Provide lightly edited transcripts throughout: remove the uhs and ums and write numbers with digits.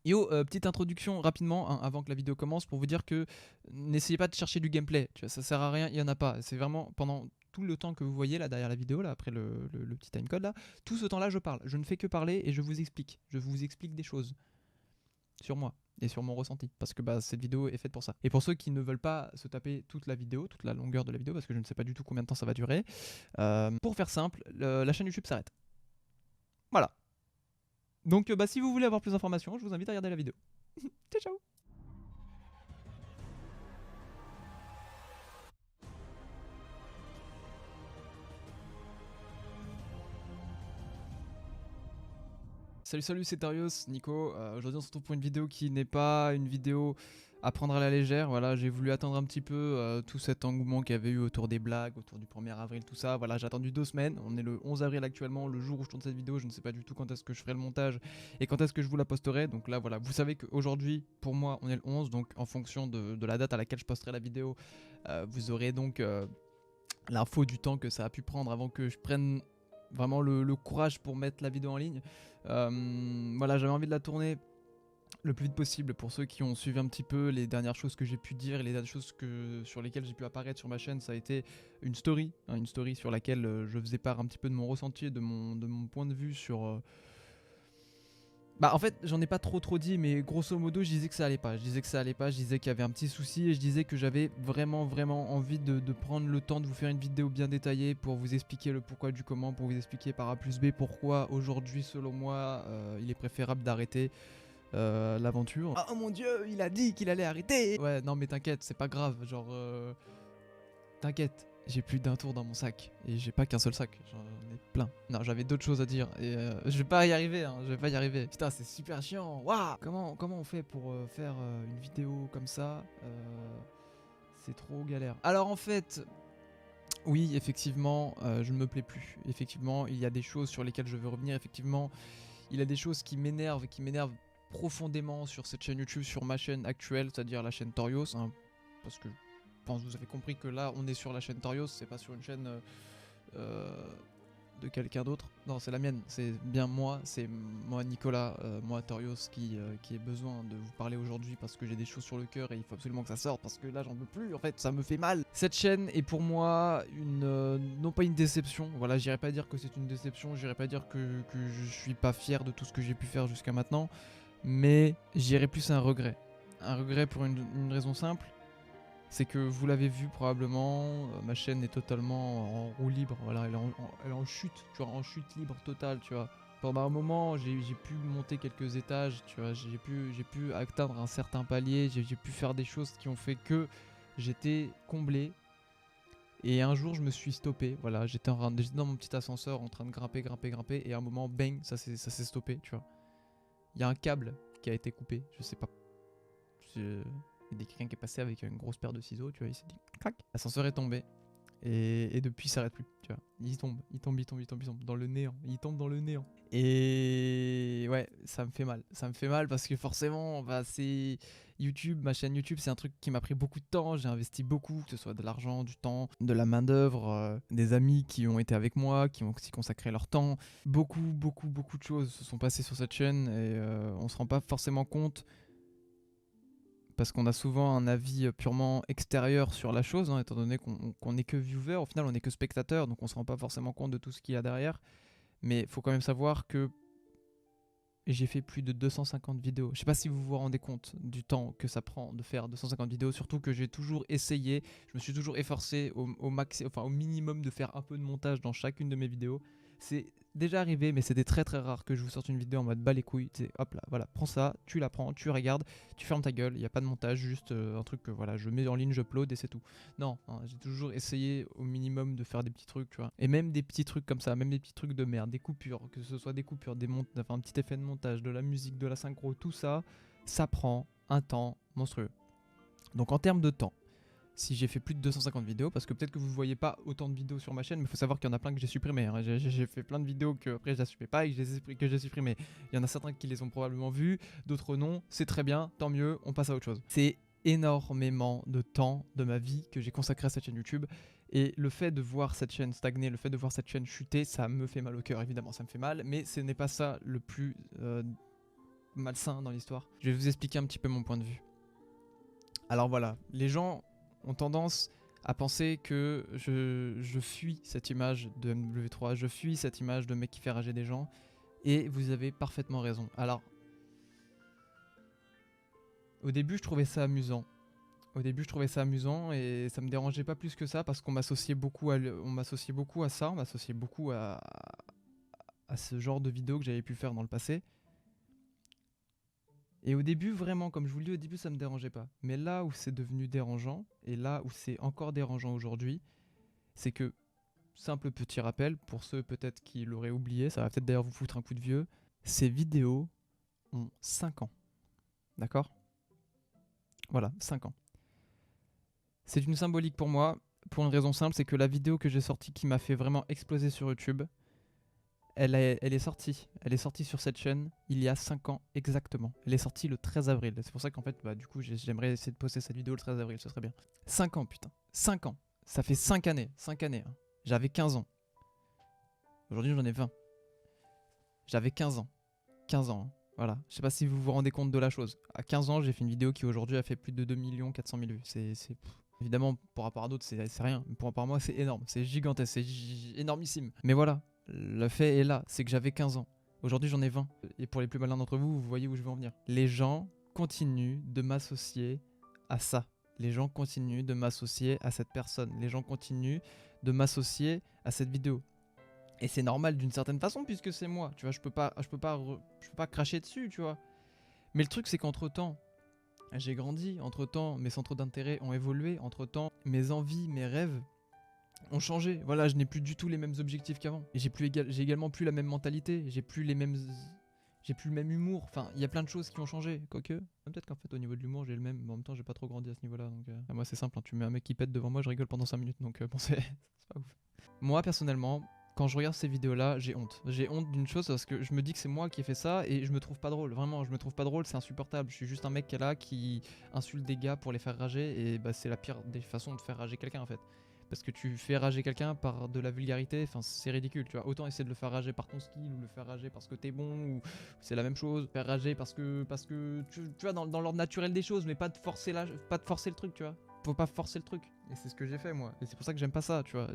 Yo, petite introduction rapidement hein, avant que la vidéo commence pour vous dire que n'essayez pas de chercher du gameplay, tu vois, ça sert à rien, il y en a pas. C'est vraiment pendant tout le temps que vous voyez là derrière la vidéo, là, après le petit timecode là, tout ce temps-là je parle. Je ne fais que parler et je vous explique. Je vous explique des choses sur moi et sur mon ressenti parce que bah, cette vidéo est faite pour ça. Et pour ceux qui ne veulent pas se taper toute la vidéo, toute la longueur de la vidéo, parce que je ne sais pas du tout combien de temps ça va durer, pour faire simple, la chaîne YouTube s'arrête. Voilà. Donc bah, si vous voulez avoir plus d'informations, je vous invite à regarder la vidéo. Ciao ciao. Salut, c'est Tarios, Nico. Aujourd'hui on se retrouve pour une vidéo qui n'est pas une vidéo à prendre à la légère. Voilà, j'ai voulu attendre un petit peu tout cet engouement qu'il y avait eu autour des blagues, autour du 1er avril, tout ça. Voilà, j'ai attendu 2 semaines. On est le 11 avril actuellement, le jour où je tourne cette vidéo. Je ne sais pas du tout quand est-ce que je ferai le montage et quand est-ce que je vous la posterai. Donc là, voilà, vous savez qu'aujourd'hui, pour moi, on est le 11. Donc en fonction de la date à laquelle je posterai la vidéo, vous aurez donc l'info du temps que ça a pu prendre avant que je prenne vraiment le courage pour mettre la vidéo en ligne. Voilà, j'avais envie de la tourner le plus vite possible pour ceux qui ont suivi un petit peu les dernières choses que j'ai pu dire et les dernières choses sur lesquelles j'ai pu apparaître sur ma chaîne. Ça a été une story, hein, une story sur laquelle je faisais part un petit peu de mon ressenti, de mon point de vue sur... Bah en fait j'en ai pas trop dit, mais grosso modo je disais que ça allait pas, je disais qu'il y avait un petit souci et je disais que j'avais vraiment envie de prendre le temps de vous faire une vidéo bien détaillée pour vous expliquer le pourquoi du comment, pour vous expliquer par A plus B pourquoi aujourd'hui selon moi il est préférable d'arrêter l'aventure. Oh mon dieu, il a dit qu'il allait arrêter. Ouais non mais t'inquiète, c'est pas grave, genre t'inquiète. J'ai plus d'un tour dans mon sac et j'ai pas qu'un seul sac, j'en ai plein. Non, j'avais d'autres choses à dire et je vais pas y arriver, hein, je vais pas y arriver. Putain, c'est super chiant. Waouh. Comment on fait pour faire une vidéo comme ça c'est trop galère. Alors en fait, oui, effectivement, je ne me plais plus. Effectivement, il y a des choses sur lesquelles je veux revenir. Effectivement, il y a des choses qui m'énervent profondément sur cette chaîne YouTube, sur ma chaîne actuelle, c'est-à-dire la chaîne Torios, hein, parce que je pense que vous avez compris que là on est sur la chaîne Torios, c'est pas sur une chaîne de quelqu'un d'autre. Non, c'est la mienne, c'est bien moi, c'est moi Nicolas, moi Torios qui ai besoin de vous parler aujourd'hui parce que j'ai des choses sur le cœur et il faut absolument que ça sorte parce que là j'en peux plus, en fait ça me fait mal. Cette chaîne est pour moi non pas une déception, voilà, j'irai pas dire que c'est une déception, j'irai pas dire que je suis pas fier de tout ce que j'ai pu faire jusqu'à maintenant, mais j'irai plus à un regret. Un regret pour une raison simple, c'est que vous l'avez vu probablement, ma chaîne est totalement en roue libre, voilà, elle est en chute, tu vois, en chute libre totale, tu vois. Pendant un moment, j'ai pu monter quelques étages, tu vois, j'ai pu atteindre un certain palier, j'ai pu faire des choses qui ont fait que j'étais comblé. Et un jour, je me suis stoppé, voilà, j'étais dans mon petit ascenseur en train de grimper, et à un moment, bang, ça s'est stoppé, tu vois. Il y a un câble qui a été coupé, je sais pas. Il y a quelqu'un qui est passé avec une grosse paire de ciseaux, tu vois, il s'est dit clac, l'ascenseur est tombé. Et depuis, il s'arrête plus, tu vois. Il tombe dans le néant. Il tombe dans le néant. Et ouais, ça me fait mal. Ça me fait mal parce que forcément, bah, c'est YouTube, ma chaîne YouTube, c'est un truc qui m'a pris beaucoup de temps. J'ai investi beaucoup, que ce soit de l'argent, du temps, de la main-d'œuvre, des amis qui ont été avec moi, qui ont aussi consacré leur temps. Beaucoup de choses se sont passées sur cette chaîne et on se rend pas forcément compte parce qu'on a souvent un avis purement extérieur sur la chose, hein, étant donné qu'on n'est que viewer, au final on n'est que spectateur, donc on se rend pas forcément compte de tout ce qu'il y a derrière. Mais il faut quand même savoir que j'ai fait plus de 250 vidéos. Je sais pas si vous vous rendez compte du temps que ça prend de faire 250 vidéos, surtout que j'ai toujours essayé, je me suis toujours efforcé au minimum de faire un peu de montage dans chacune de mes vidéos. C'est déjà arrivé, mais c'était très rare que je vous sorte une vidéo en mode bas les couilles. Hop là, voilà, prends ça, tu la prends, tu regardes, tu fermes ta gueule, il n'y a pas de montage, juste un truc que voilà, je mets en ligne, je upload et c'est tout. Non, hein, j'ai toujours essayé au minimum de faire des petits trucs, tu vois. Et même des petits trucs comme ça, même des petits trucs de merde, des coupures, que ce soit des coupures, enfin, un petit effet de montage, de la musique, de la synchro, tout ça, ça prend un temps monstrueux. Donc en termes de temps, si j'ai fait plus de 250 vidéos, parce que peut-être que vous ne voyez pas autant de vidéos sur ma chaîne, mais il faut savoir qu'il y en a plein que j'ai supprimées, hein. J'ai fait plein de vidéos que après je n'assumais pas et que j'ai supprimées. Il y en a certains qui les ont probablement vues, d'autres non, c'est très bien, tant mieux, on passe à autre chose. C'est énormément de temps de ma vie que j'ai consacré à cette chaîne YouTube, et le fait de voir cette chaîne stagner, le fait de voir cette chaîne chuter, ça me fait mal au cœur, évidemment ça me fait mal, mais ce n'est pas ça le plus malsain dans l'histoire. Je vais vous expliquer un petit peu mon point de vue. Alors voilà, les gens ont tendance à penser que je fuis cette image de MW3, je fuis cette image de mec qui fait rager des gens, et vous avez parfaitement raison. Alors, au début je trouvais ça amusant. Et ça me dérangeait pas plus que ça parce qu'on m'associait beaucoup à ça, on m'associait beaucoup à ce genre de vidéos que j'avais pu faire dans le passé. Et au début, vraiment, comme je vous le dis, au début ça me dérangeait pas. Mais là où c'est devenu dérangeant, et là où c'est encore dérangeant aujourd'hui, c'est que, simple petit rappel, pour ceux peut-être qui l'auraient oublié, ça va peut-être d'ailleurs vous foutre un coup de vieux, ces vidéos ont 5 ans. D'accord ? Voilà, 5 ans. C'est une symbolique pour moi, pour une raison simple, c'est que la vidéo que j'ai sortie qui m'a fait vraiment exploser sur YouTube, elle est sortie sur cette chaîne il y a 5 ans exactement. Elle est sortie le 13 avril. C'est pour ça qu'en fait, du coup, j'aimerais essayer de poster cette vidéo le 13 avril, ce serait bien. 5 ans, putain. 5 ans. Ça fait 5 années. 5 années. Hein. J'avais 15 ans. Aujourd'hui, j'en ai 20. J'avais 15 ans. 15 ans. Hein. Voilà. Je sais pas si vous vous rendez compte de la chose. À 15 ans, j'ai fait une vidéo qui aujourd'hui a fait plus de 2 400 000 vues. Évidemment, par rapport à d'autres, c'est rien. Mais par rapport à moi, c'est énorme. C'est gigantesque. C'est énormissime. Mais voilà. Le fait est là, c'est que j'avais 15 ans. Aujourd'hui, j'en ai 20. Et pour les plus malins d'entre vous, vous voyez où je veux en venir. Les gens continuent de m'associer à ça. Les gens continuent de m'associer à cette personne. Les gens continuent de m'associer à cette vidéo. Et c'est normal d'une certaine façon puisque c'est moi. Tu vois, je peux pas cracher dessus, tu vois. Mais le truc, c'est qu'entre-temps, j'ai grandi. Entre-temps, mes centres d'intérêt ont évolué. Entre-temps, mes envies, mes rêves ont changé. Voilà, je n'ai plus du tout les mêmes objectifs qu'avant. Et j'ai également plus la même mentalité. J'ai plus le même humour. Enfin, il y a plein de choses qui ont changé. Quoique, peut-être qu'en fait, au niveau de l'humour, j'ai le même. Mais en même temps, j'ai pas trop grandi à ce niveau-là. Donc, moi, c'est simple. Hein, tu mets un mec qui pète devant moi, je rigole pendant 5 minutes. Donc, bon, c'est pas ouf. Moi, personnellement, quand je regarde ces vidéos-là, j'ai honte. J'ai honte d'une chose parce que je me dis que c'est moi qui ai fait ça et je me trouve pas drôle. Vraiment, je me trouve pas drôle, c'est insupportable. Je suis juste un mec qui est là, qui insulte des gars pour les faire rager et bah, c'est la pire des façons de faire rager quelqu'un en fait. Parce que tu fais rager quelqu'un par de la vulgarité, enfin c'est ridicule, tu vois. Autant essayer de le faire rager par ton skill ou le faire rager parce que t'es bon ou c'est la même chose. Faire rager parce que tu vois dans l'ordre naturel des choses, mais pas de forcer le truc, tu vois. Faut pas forcer le truc. Et c'est ce que j'ai fait moi. Et c'est pour ça que j'aime pas ça, tu vois.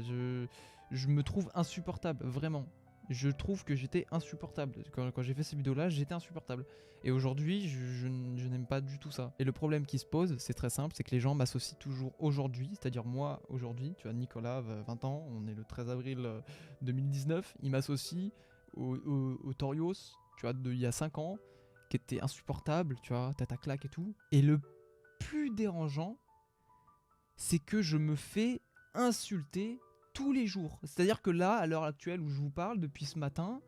Je me trouve insupportable, vraiment. Je trouve que j'étais insupportable. Quand j'ai fait ces vidéos-là, j'étais insupportable. Et aujourd'hui, je n'aime pas du tout ça. Et le problème qui se pose, c'est très simple, c'est que les gens m'associent toujours aujourd'hui, c'est-à-dire moi aujourd'hui, tu vois, Nicolas, 20 ans, on est le 13 avril 2019, il m'associe au Torios, tu vois, il y a 5 ans, qui était insupportable, tu vois, tata claque et tout. Et le plus dérangeant, c'est que je me fais insulter tous les jours. C'est-à-dire que là, à l'heure actuelle où je vous parle, depuis ce matin,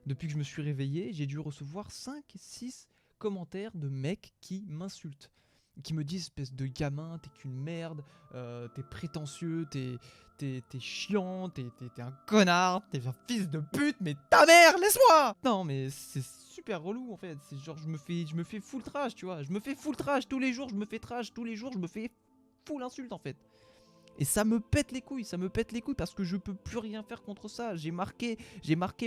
depuis que je me suis réveillé, j'ai dû recevoir 5-6 commentaires de mecs qui m'insultent. Qui me disent, espèce de gamin, t'es qu'une merde, t'es prétentieux, t'es chiant, t'es un connard, t'es un fils de pute, mais ta mère, laisse-moi. Non, mais c'est super relou en fait. C'est genre, je me fais full trash, tu vois. Je me fais full trash tous les jours, je me fais trash tous les jours, je me fais full insulte en fait. Et ça me pète les couilles parce que je peux plus rien faire contre ça. J'ai marqué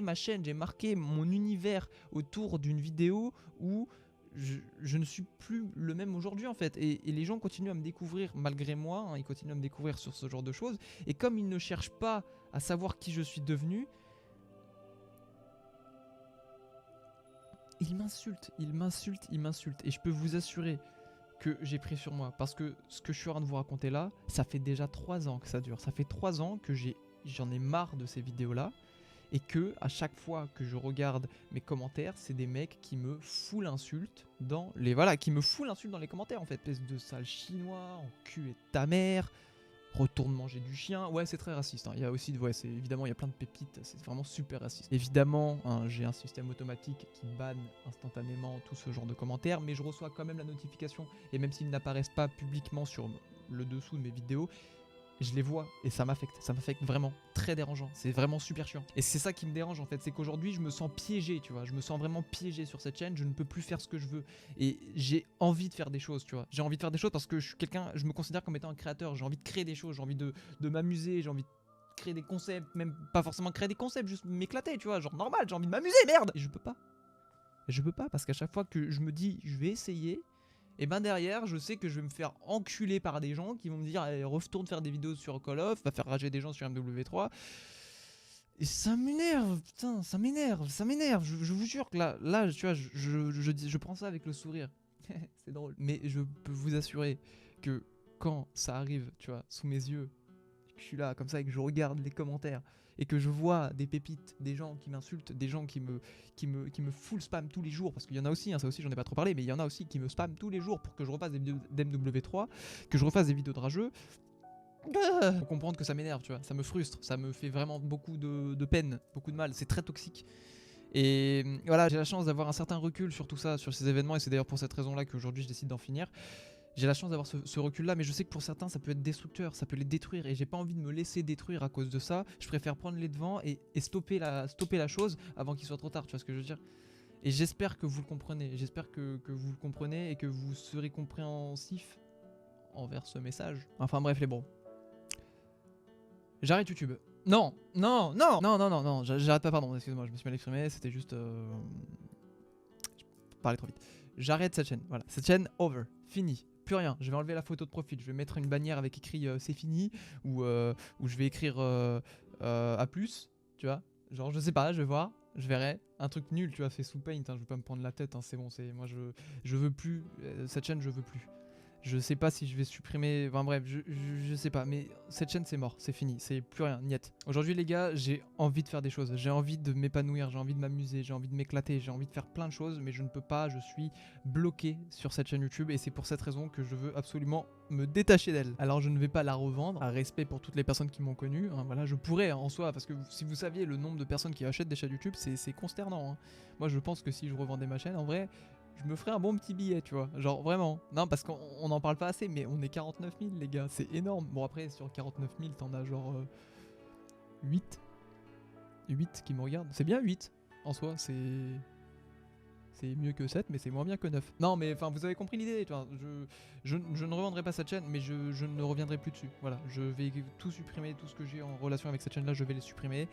ma chaîne, j'ai marqué mon univers autour d'une vidéo où je ne suis plus le même aujourd'hui en fait. Et les gens continuent à me découvrir malgré moi, hein, ils continuent à me découvrir sur ce genre de choses. Et comme ils ne cherchent pas à savoir qui je suis devenu, ils m'insultent. Et je peux vous assurer que j'ai pris sur moi. Parce que ce que je suis en train de vous raconter là, ça fait déjà 3 ans que ça dure. Ça fait 3 ans que j'en ai marre de ces vidéos-là. Et que à chaque fois que je regarde mes commentaires, c'est des mecs qui me foutent l'insulte dans les... Voilà, qui me foutent l'insulte dans les commentaires en fait. Espèce de sale chinois, enculé de ta mère, retourne manger du chien. Ouais, c'est très raciste. Hein. Il y a aussi, ouais, évidemment, il y a plein de pépites. C'est vraiment super raciste. Évidemment, hein, j'ai un système automatique qui banne instantanément tout ce genre de commentaires, mais je reçois quand même la notification. Et même s'ils n'apparaissent pas publiquement sur le dessous de mes vidéos, je les vois et ça m'affecte vraiment, très dérangeant, c'est vraiment super chiant. Et c'est ça qui me dérange en fait, c'est qu'aujourd'hui je me sens piégé, tu vois, je me sens vraiment piégé sur cette chaîne, je ne peux plus faire ce que je veux. Et j'ai envie de faire des choses, tu vois, j'ai envie de faire des choses parce que je suis quelqu'un, je me considère comme étant un créateur, j'ai envie de créer des choses, j'ai envie de m'amuser, j'ai envie de créer des concepts, même pas forcément créer des concepts, juste m'éclater, tu vois, genre normal, j'ai envie de m'amuser, merde. Et je peux pas. Et je peux pas parce qu'à chaque fois que je me dis je vais essayer, et ben derrière je sais que je vais me faire enculer par des gens qui vont me dire allez, retourne faire des vidéos sur Call of, va faire rager des gens sur MW3. Et ça m'énerve, putain, ça m'énerve, ça m'énerve. Je vous jure que là, tu vois, je prends ça avec le sourire. C'est drôle. Mais je peux vous assurer que quand ça arrive, tu vois, sous mes yeux, que je suis là comme ça et que je regarde les commentaires et que je vois des pépites, des gens qui m'insultent, des gens qui me full spam tous les jours, parce qu'il y en a aussi, hein, ça aussi j'en ai pas trop parlé, mais il y en a aussi qui me spam tous les jours pour que je refasse des vidéos d'MW3, que je refasse des vidéos de rageux. Faut comprendre que ça m'énerve, tu vois, ça me frustre, ça me fait vraiment beaucoup de peine, beaucoup de mal, c'est très toxique. Et voilà, j'ai la chance d'avoir un certain recul sur tout ça, sur ces événements, et c'est d'ailleurs pour cette raison-là qu'aujourd'hui je décide d'en finir. J'ai la chance d'avoir ce recul-là, mais je sais que pour certains ça peut être destructeur, ça peut les détruire, et j'ai pas envie de me laisser détruire à cause de ça. Je préfère prendre les devants et stopper la chose avant qu'il soit trop tard, tu vois ce que je veux dire. Et j'espère que vous le comprenez, j'espère que vous le comprenez et que vous serez compréhensif envers ce message. Enfin bref les bros. J'arrête YouTube. Non, non, non, non, non, non, non, j'arrête pas, pardon, excuse-moi, je me suis mal exprimé, c'était juste... Je parlais trop vite. J'arrête cette chaîne, voilà, cette chaîne, over, fini, plus rien. Je vais enlever la photo de profil, je vais mettre une bannière avec écrit c'est fini, ou je vais écrire à plus, tu vois. Genre, je sais pas, je vais voir, je verrai. Un truc nul, tu vois, fait sous Paint, hein, je veux pas me prendre la tête, hein, c'est bon, moi je veux plus, cette chaîne je veux plus. Je sais pas si je vais supprimer, enfin bref, je sais pas, mais cette chaîne c'est mort, c'est fini, c'est plus rien, niet. Aujourd'hui les gars, j'ai envie de faire des choses, j'ai envie de m'épanouir, j'ai envie de m'amuser, j'ai envie de m'éclater, j'ai envie de faire plein de choses, mais je ne peux pas, je suis bloqué sur cette chaîne YouTube et c'est pour cette raison que je veux absolument me détacher d'elle. Alors je ne vais pas la revendre, par respect pour toutes les personnes qui m'ont connu, hein, voilà, je pourrais en soi, parce que si vous saviez le nombre de personnes qui achètent des chaînes YouTube, c'est consternant. Hein. Moi je pense que si je revendais ma chaîne, en vrai... je me ferais un bon petit billet, tu vois. Genre vraiment. Non, parce qu'on en parle pas assez, mais on est 49 000, les gars. C'est énorme. Bon, après, sur 49 000, t'en as genre 8. 8 qui me regardent. C'est bien 8 en soi. C'est mieux que 7, mais c'est moins bien que 9. Non, mais enfin, vous avez compris l'idée. Je ne revendrai pas cette chaîne, mais je ne reviendrai plus dessus. Voilà. Je vais tout supprimer, tout ce que j'ai en relation avec cette chaîne-là, je vais les supprimer.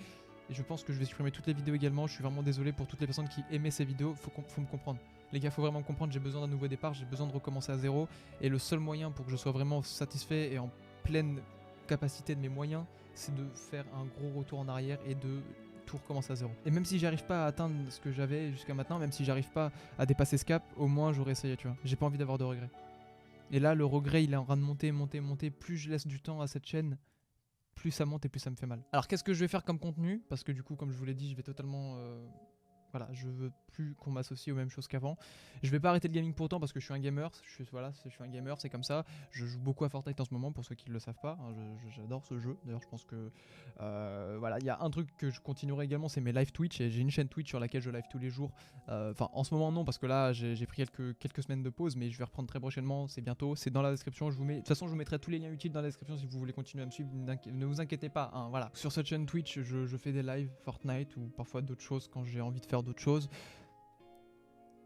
Et je pense que je vais supprimer toutes les vidéos également. Je suis vraiment désolé pour toutes les personnes qui aimaient ces vidéos. Faut me comprendre. Les gars, faut vraiment me comprendre. J'ai besoin d'un nouveau départ. J'ai besoin de recommencer à zéro. Et le seul moyen pour que je sois vraiment satisfait et en pleine capacité de mes moyens, c'est de faire un gros retour en arrière et de tout recommencer à zéro. Et même si j'arrive pas à atteindre ce que j'avais jusqu'à maintenant, même si j'arrive pas à dépasser ce cap, au moins j'aurais essayé, tu vois. J'ai pas envie d'avoir de regrets. Et là, le regret, il est en train de monter, monter, monter. Plus je laisse du temps à cette chaîne, plus ça monte et plus ça me fait mal. Alors qu'est-ce que je vais faire comme contenu? Parce que du coup, comme je vous l'ai dit, je vais totalement... voilà, je veux plus qu'on m'associe aux mêmes choses qu'avant. Je vais pas arrêter le gaming pour autant parce que je suis un gamer. Je suis un gamer, c'est comme ça. Je joue beaucoup à Fortnite en ce moment pour ceux qui ne le savent pas. Hein, j'adore ce jeu. D'ailleurs, je pense que voilà, il y a un truc que je continuerai également, c'est mes live Twitch. Et j'ai une chaîne Twitch sur laquelle je live tous les jours. Enfin, en ce moment non, parce que là j'ai pris quelques semaines de pause, mais je vais reprendre très prochainement. C'est bientôt. C'est dans la description. De toute façon, je vous mettrai tous les liens utiles dans la description si vous voulez continuer à me suivre. Ne vous inquiétez pas. Hein, voilà. Sur cette chaîne Twitch, je fais des lives Fortnite ou parfois d'autres choses quand j'ai envie de faire d'autres choses.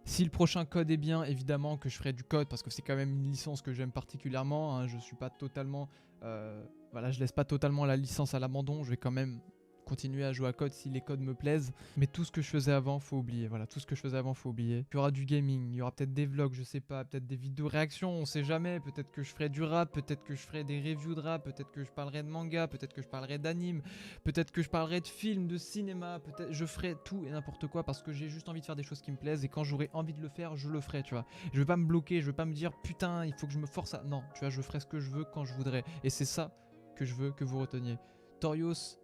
Si le prochain code est bien, évidemment que je ferai du code parce que c'est quand même une licence que j'aime particulièrement. Hein, je suis pas totalement, voilà, je laisse pas totalement la licence à l'abandon. Je vais quand même continuer à jouer à code si les codes me plaisent. Mais tout ce que je faisais avant, faut oublier. Voilà, tout ce que je faisais avant, faut oublier. Il y aura du gaming, il y aura peut-être des vlogs, je sais pas, peut-être des vidéos réactions, on sait jamais. Peut-être que je ferai du rap, peut-être que je ferai des reviews de rap, peut-être que je parlerai de manga, peut-être que je parlerai d'anime, peut-être que je parlerai de films, de cinéma, peut-être je ferai tout et n'importe quoi parce que j'ai juste envie de faire des choses qui me plaisent et quand j'aurai envie de le faire, je le ferai, tu vois. Je vais pas me bloquer, je vais pas me dire putain, il faut que je me force à... Non, tu vois, je ferai ce que je veux quand je voudrais. Et c'est ça que je veux que vous reteniez. Torios,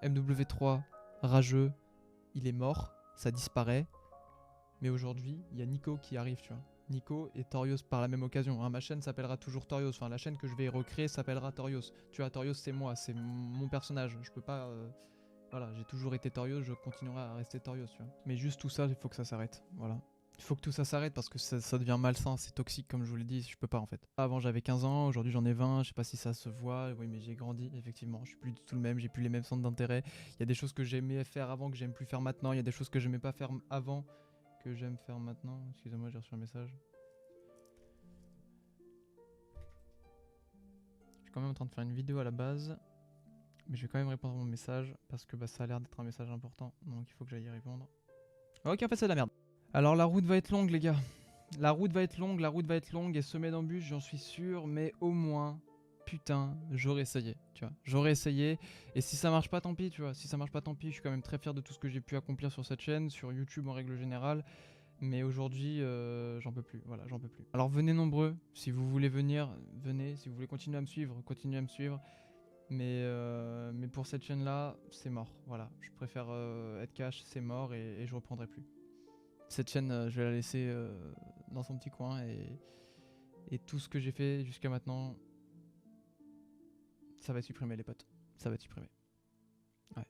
MW3, rageux, il est mort, ça disparaît. Mais aujourd'hui, il y a Nico qui arrive, tu vois. Nico et Torios par la même occasion. Hein, ma chaîne s'appellera toujours Torios. Enfin, la chaîne que je vais recréer s'appellera Torios. Tu vois, Torios, c'est moi, c'est mon personnage. Je peux pas... voilà, j'ai toujours été Torios, je continuerai à rester Torios, tu vois. Mais juste tout ça, il faut que ça s'arrête. Voilà. Il faut que tout ça s'arrête parce que ça devient malsain, c'est toxique comme je vous l'ai dit, je peux pas en fait. Avant j'avais 15 ans, aujourd'hui j'en ai 20, je sais pas si ça se voit, oui mais j'ai grandi effectivement, je suis plus du tout le même, j'ai plus les mêmes centres d'intérêt. Il y a des choses que j'aimais faire avant que j'aime plus faire maintenant, il y a des choses que j'aimais pas faire avant que j'aime faire maintenant. Excusez-moi, j'ai reçu un message. Je suis quand même en train de faire une vidéo à la base, mais je vais quand même répondre à mon message parce que bah, ça a l'air d'être un message important, donc il faut que j'aille y répondre. Ok, en fait c'est de la merde. Alors la route va être longue les gars. La route va être longue et semée d'embûches, j'en suis sûr, mais au moins, putain, j'aurais essayé, tu vois. J'aurais essayé, et si ça marche pas, tant pis, tu vois. Si ça marche pas, tant pis, je suis quand même très fier de tout ce que j'ai pu accomplir sur cette chaîne, sur YouTube en règle générale. Mais aujourd'hui, j'en peux plus, voilà, j'en peux plus. Alors venez nombreux, si vous voulez venir, venez. Si vous voulez continuer à me suivre, continuez à me suivre. Mais pour cette chaîne-là, c'est mort, voilà. Je préfère être cash, c'est mort, et je reprendrai plus. Cette chaîne, je vais la laisser dans son petit coin, et tout ce que j'ai fait jusqu'à maintenant, ça va être supprimé les potes. Ça va être supprimé. Ouais,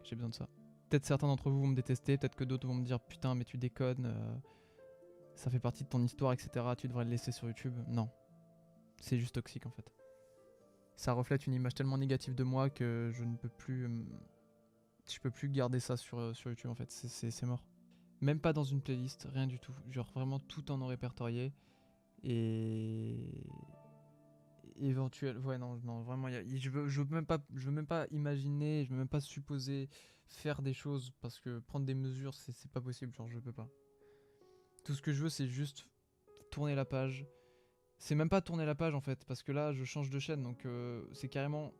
j'ai besoin de ça. Peut-être certains d'entre vous vont me détester, peut-être que d'autres vont me dire putain mais tu déconnes, ça fait partie de ton histoire, etc. Tu devrais le laisser sur YouTube. Non, c'est juste toxique en fait. Ça reflète une image tellement négative de moi que je ne peux plus, je peux plus garder ça sur YouTube en fait. C'est mort. Même pas dans une playlist, rien du tout. Genre vraiment tout en répertorié. Et éventuel, ouais non vraiment je veux même pas imaginer, je veux même pas supposer faire des choses parce que prendre des mesures c'est pas possible, genre je peux pas. Tout ce que je veux c'est juste tourner la page. C'est même pas tourner la page en fait parce que là je change de chaîne donc c'est carrément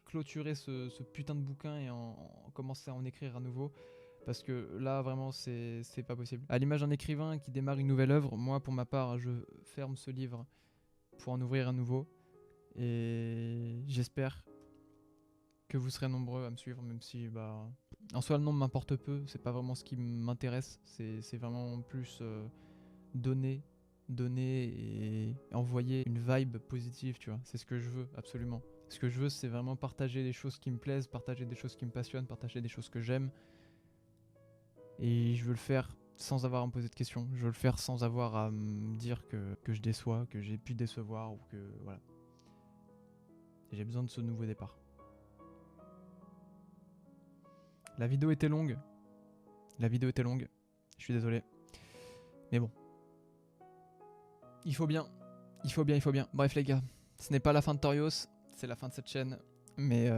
clôturer ce putain de bouquin et en commencer à en écrire à nouveau. Parce que là, vraiment, c'est pas possible. À l'image d'un écrivain qui démarre une nouvelle œuvre, moi, pour ma part, je ferme ce livre pour en ouvrir un nouveau. Et j'espère que vous serez nombreux à me suivre, même si, bah, en soi, le nom m'importe peu. C'est pas vraiment ce qui m'intéresse. C'est vraiment plus donner et envoyer une vibe positive, tu vois. C'est ce que je veux, absolument. Ce que je veux, c'est vraiment partager des choses qui me plaisent, partager des choses qui me passionnent, partager des choses que j'aime. Et je veux le faire sans avoir à me poser de questions. Je veux le faire sans avoir à me dire que je déçois, que j'ai pu décevoir ou que voilà. J'ai besoin de ce nouveau départ. La vidéo était longue. Je suis désolé. Mais bon. Il faut bien. Bref les gars, ce n'est pas la fin de Torios, c'est la fin de cette chaîne. Mais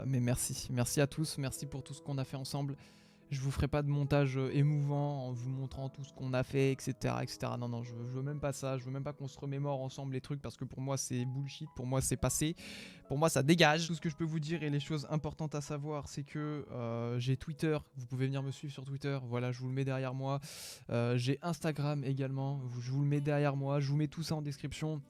merci. Merci à tous. Merci pour tout ce qu'on a fait ensemble. Je vous ferai pas de montage émouvant en vous montrant tout ce qu'on a fait, etc. etc. Non, je veux même pas ça. Je veux même pas qu'on se remémore ensemble les trucs parce que pour moi c'est bullshit. Pour moi c'est passé. Pour moi ça dégage. Tout ce que je peux vous dire et les choses importantes à savoir, c'est que j'ai Twitter. Vous pouvez venir me suivre sur Twitter. Voilà, je vous le mets derrière moi. J'ai Instagram également. Je vous le mets derrière moi. Je vous mets tout ça en description.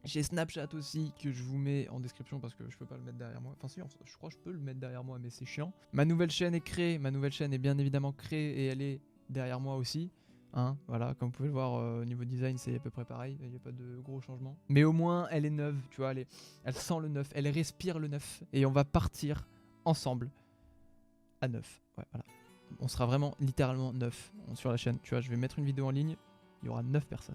J'ai Snapchat aussi que je vous mets en description parce que je peux pas le mettre derrière moi. Enfin si, je crois que je peux le mettre derrière moi mais c'est chiant. Ma nouvelle chaîne est créée, ma nouvelle chaîne est bien évidemment créée et elle est derrière moi aussi. Hein, voilà, comme vous pouvez le voir au niveau design c'est à peu près pareil, il n'y a pas de gros changements. Mais au moins elle est neuve, tu vois, elle sent le neuf, elle respire le neuf et on va partir ensemble à neuf. Ouais, voilà. On sera vraiment littéralement neuf sur la chaîne. Tu vois, je vais mettre une vidéo en ligne, il y aura 9 personnes.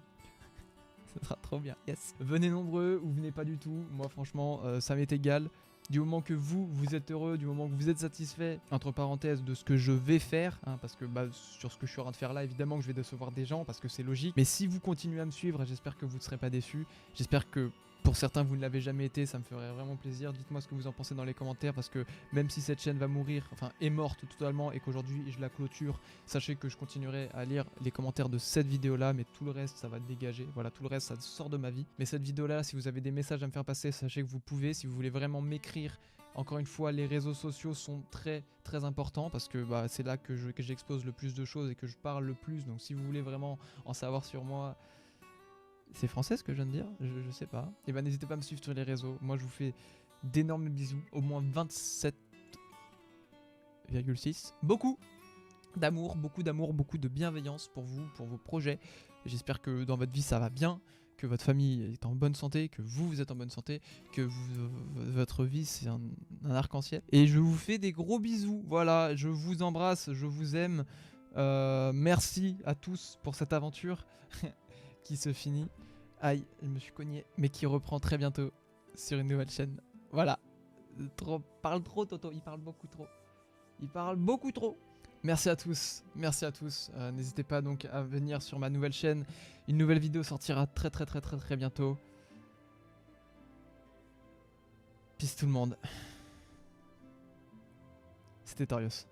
Ça sera trop bien, yes. Venez nombreux ou venez pas du tout. Moi franchement ça m'est égal. Du moment que vous êtes heureux, du moment que vous êtes satisfait, entre parenthèses, de ce que je vais faire, hein, parce que bah, sur ce que je suis en train de faire là, évidemment que je vais décevoir des gens, parce que c'est logique. Mais si vous continuez à me suivre, j'espère que vous ne serez pas déçus. J'espère que pour certains vous ne l'avez jamais été, ça me ferait vraiment plaisir. Dites-moi ce que vous en pensez dans les commentaires, parce que même si cette chaîne va mourir, enfin est morte totalement, et qu'aujourd'hui je la clôture, sachez que je continuerai à lire les commentaires de cette vidéo là, mais tout le reste ça va dégager, voilà, tout le reste ça sort de ma vie. Mais cette vidéo là, si vous avez des messages à me faire passer, sachez que vous pouvez, si vous voulez vraiment m'écrire. Encore une fois, les réseaux sociaux sont très très importants parce que bah, c'est là que j'expose le plus de choses et que je parle le plus. Donc si vous voulez vraiment en savoir sur moi, c'est français ce que je viens de dire, je sais pas. Et bah n'hésitez pas à me suivre sur les réseaux. Moi je vous fais d'énormes bisous, au moins 27,6. Beaucoup d'amour, beaucoup de bienveillance pour vous, pour vos projets. J'espère que dans votre vie ça va bien, que votre famille est en bonne santé, que vous êtes en bonne santé, que votre vie c'est un arc-en-ciel. Et je vous fais des gros bisous, voilà, je vous embrasse, je vous aime. Merci à tous pour cette aventure qui se finit. Aïe, je me suis cogné, mais qui reprend très bientôt sur une nouvelle chaîne. Voilà, parle trop Toto, il parle beaucoup trop. Il parle beaucoup trop. Merci à tous, n'hésitez pas donc à venir sur ma nouvelle chaîne. Une nouvelle vidéo sortira très bientôt. Peace tout le monde. C'était Torios.